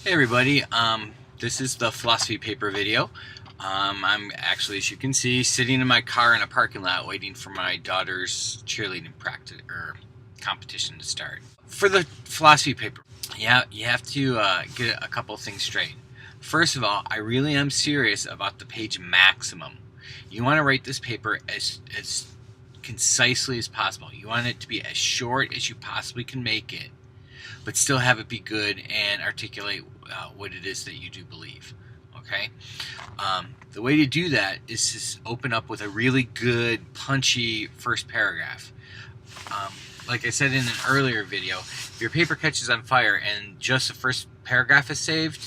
Hey everybody, this is the philosophy paper video. I'm actually, as you can see, sitting in my car in a parking lot waiting for my daughter's cheerleading practice or competition to start. For the philosophy paper, yeah, you have to get a couple things straight. First of all, I really am serious about the page maximum. You want to write this paper as concisely as possible. You want it to be as short as you possibly can make it, but still have it be good and articulate what it is that you do believe. Okay? The way to do that is to open up with a really good, punchy first paragraph. Like I said in an earlier video, if your paper catches on fire and just the first paragraph is saved,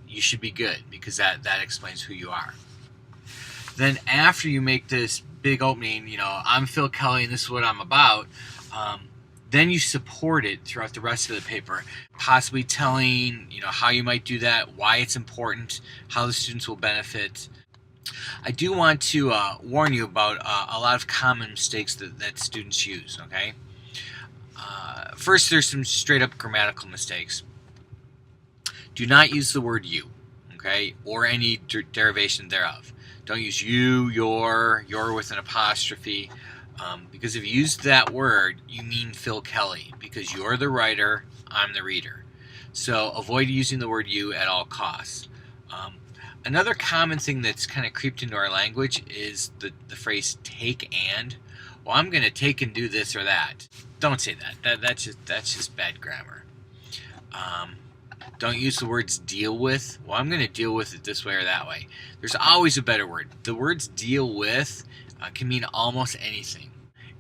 you should be good because that explains who you are. Then after you make this big opening, I'm Phil Kelly and this is what I'm about, then you support it throughout the rest of the paper, possibly telling how you might do that, why it's important, how the students will benefit. I do want to warn you about a lot of common mistakes that students use. Okay, first, there's some straight up grammatical mistakes. Do not use the word you, okay, or any derivation thereof. Don't use you, your with an apostrophe. Because if you use that word, you mean Phil Kelly, because you're the writer, I'm the reader. So avoid using the word you at all costs. Another common thing that's kind of creeped into our language is the phrase take and. Well, I'm going to take and do this or that. Don't say that. That's just bad grammar. Don't use the words deal with. Well, I'm going to deal with it this way or that way. There's always a better word. The words deal with can mean almost anything.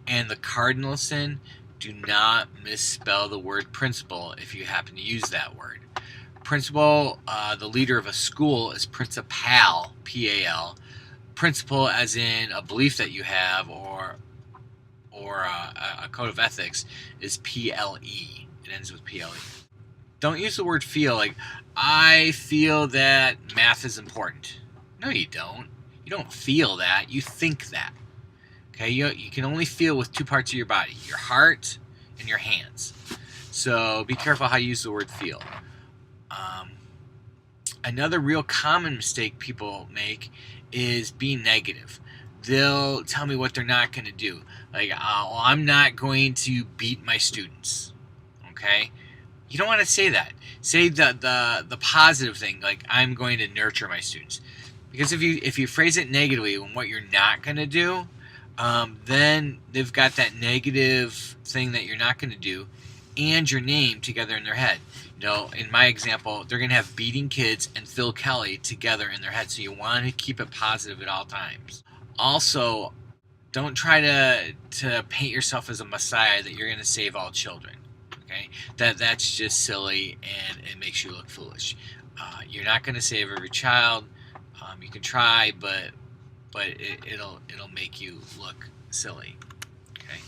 And the cardinal sin, do not misspell the word principal if you happen to use that word. Principal, the leader of a school, is principal, P-A-L. Principle as in a belief that you have or a code of ethics is P-L-E. It ends with P-L-E. Don't use the word feel like, I feel that math is important. No, you don't. You don't feel that. You think that. Okay, you can only feel with two parts of your body, your heart and your hands. So be careful how you use the word feel. Another real common mistake people make is being negative. They'll tell me what they're not going to do. Like, oh, I'm not going to beat my students. Okay? You don't want to say that. Say the positive thing, like I'm going to nurture my students. Because if you phrase it negatively on what you're not going to do, then they've got that negative thing that you're not going to do and your name together in their head. In my example, they're going to have beating kids and Phil Kelly together in their head. So you want to keep it positive at all times. Also, don't try to paint yourself as a messiah that you're going to save all children. Okay, that's just silly and it makes you look foolish. You're not going to save every child. You can try, but it'll make you look silly. Okay.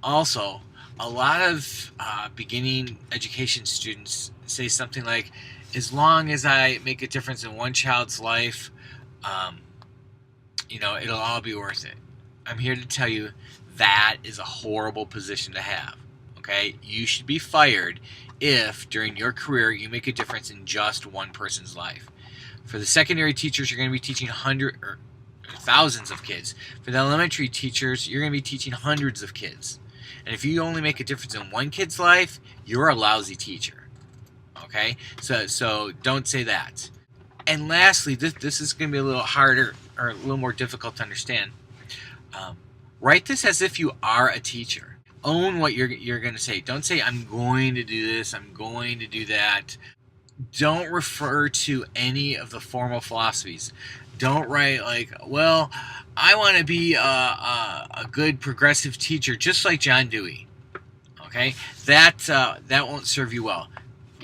Also, a lot of beginning education students say something like, "As long as I make a difference in one child's life, it'll all be worth it." I'm here to tell you that is a horrible position to have. Okay, you should be fired if during your career you make a difference in just one person's life. For the secondary teachers, you're going to be teaching thousands of kids. For the elementary teachers, you're going to be teaching hundreds of kids. And if you only make a difference in one kid's life, you're a lousy teacher. Okay? So don't say that. And lastly, this is going to be a little harder or a little more difficult to understand. Write this as if you are a teacher. Own what you're going to say. Don't say, I'm going to do this, I'm going to do that. Don't refer to any of the formal philosophies. Don't write like, well, I want to be a good progressive teacher, just like John Dewey. Okay, that won't serve you well.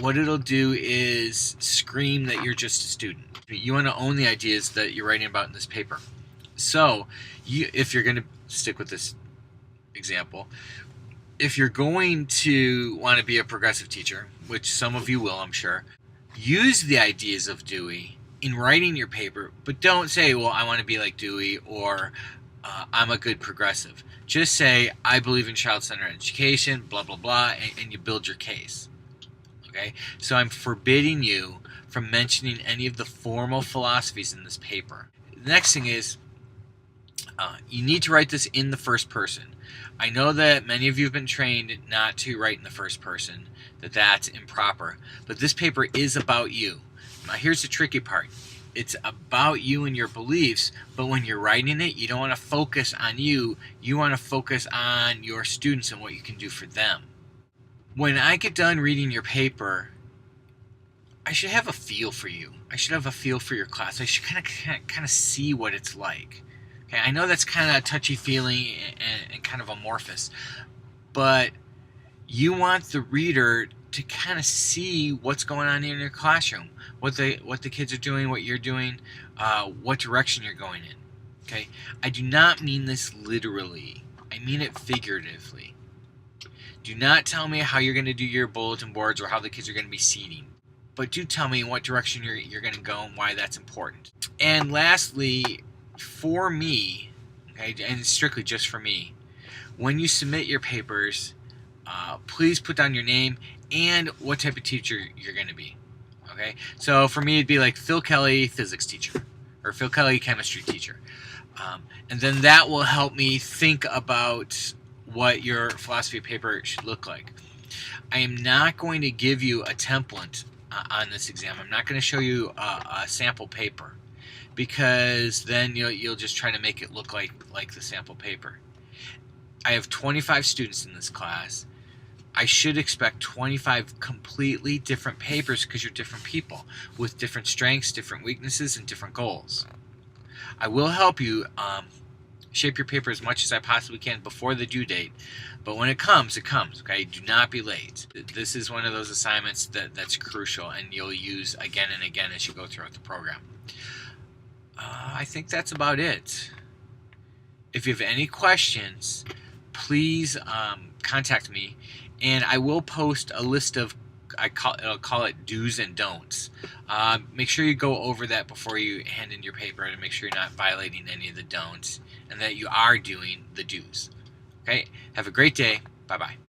What it'll do is scream that you're just a student. You want to own the ideas that you're writing about in this paper. So, if you're going to stick with this example, if you're going to want to be a progressive teacher, which some of you will, I'm sure, use the ideas of Dewey in writing your paper, but don't say, well, I want to be like Dewey or I'm a good progressive. Just say, I believe in child-centered education, blah, blah, blah, and you build your case. Okay, so I'm forbidding you from mentioning any of the formal philosophies in this paper. The next thing is, you need to write this in the first person. I know that many of you have been trained not to write in the first person, that that's improper, but this paper is about you. Now here's the tricky part. It's about you and your beliefs, but when you're writing it, you don't want to focus on you. You want to focus on your students and what you can do for them. When I get done reading your paper, I should have a feel for you. I should have a feel for your class. I should kind of see what it's like. Okay, I know that's kind of a touchy-feely and kind of amorphous, but you want the reader to kind of see what's going on in your classroom, what the kids are doing, what you're doing, what direction you're going in. Okay, I do not mean this literally. I mean it figuratively. Do not tell me how you're going to do your bulletin boards or how the kids are going to be seating, but do tell me in what direction you're going to go and why that's important. And lastly, for me, okay, and strictly just for me, when you submit your papers, please put down your name and what type of teacher you're going to be. Okay, so for me, it'd be like Phil Kelly, physics teacher, or Phil Kelly, chemistry teacher, and then that will help me think about what your philosophy paper should look like. I am not going to give you a template on this exam. I'm not going to show you a sample paper, because then you'll just try to make it look like the sample paper. I have 25 students in this class. I should expect 25 completely different papers, because you're different people with different strengths, different weaknesses, and different goals. I will help you shape your paper as much as I possibly can before the due date, but when it comes, it comes. Okay, do not be late. This is one of those assignments that's crucial, and you'll use again and again as you go throughout the program. I think that's about it. If you have any questions, please contact me, and I will post a list of, I'll call it do's and don'ts. Make sure you go over that before you hand in your paper to make sure you're not violating any of the don'ts and that you are doing the do's. Okay, have a great day. Bye-bye.